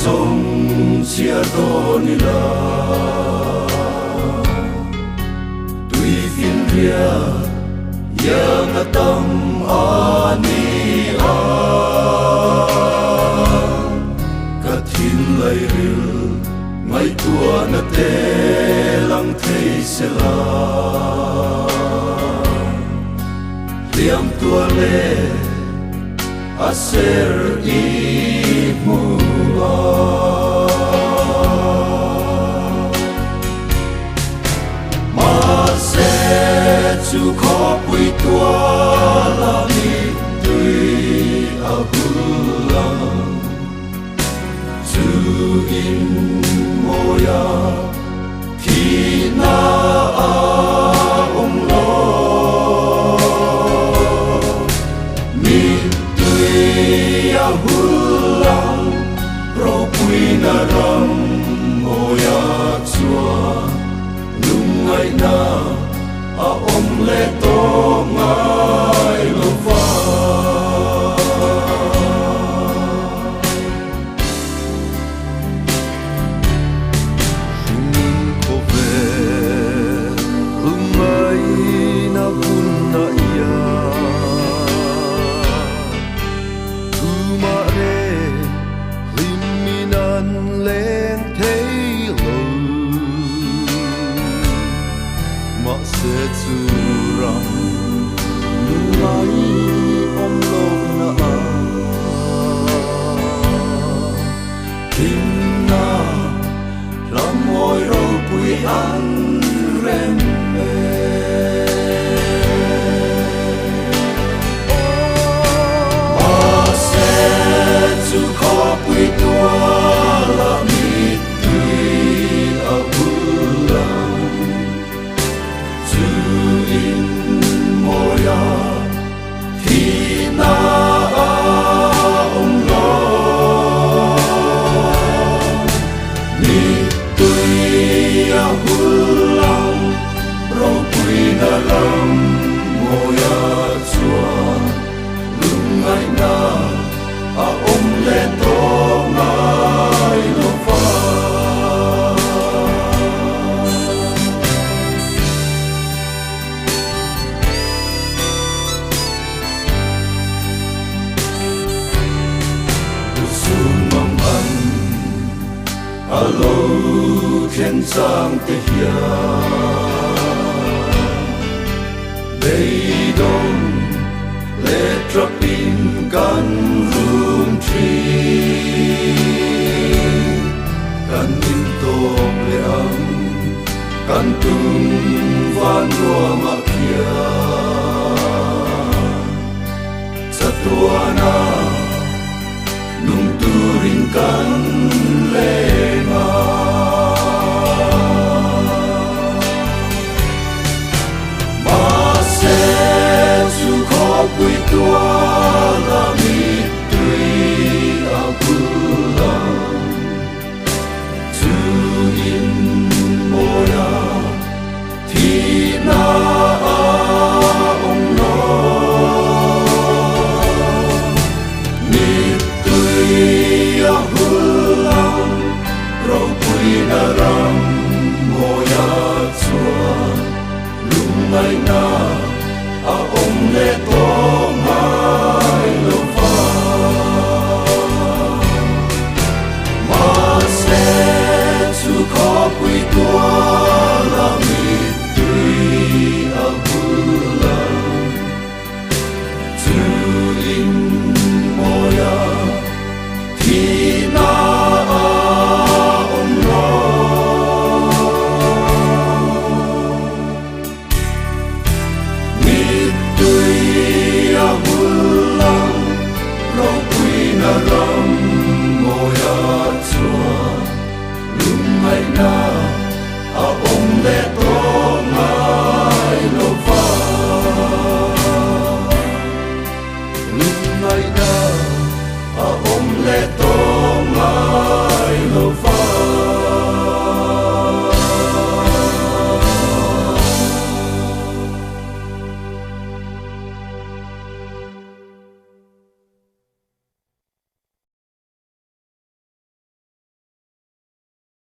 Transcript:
sông chia đô ni la tùy phiên ria yang tâm ani a cả thiên lai ril ngay tua na te lang thấy se la liam tua le aser i mua ma se chu khó quy tua la mi tùy a bulang chu in moya khi na a ong lo mi tùy a bulang pro quy na ram moya chua lung ai na a ong le to ngai lo va sẽ chu ram ngai om lo na a kim na lam môi ro pui an rem ma se chu khó pui tua la mi tùy a bulang chu in moya khi na ong lo mi tùy a bulang ro pui na ram moya chua lung ai na a ong le to ngai lo va alo khen sang te hia bay đông le trapin kan room tree kan in to le ang kan tung van ro ma kia satuana nung turin kan le quy tua la mi tùy a bulang chu in moya thì na ong lo mi tùy a bulang ro quy na ram moya chua lung ai na a ong le to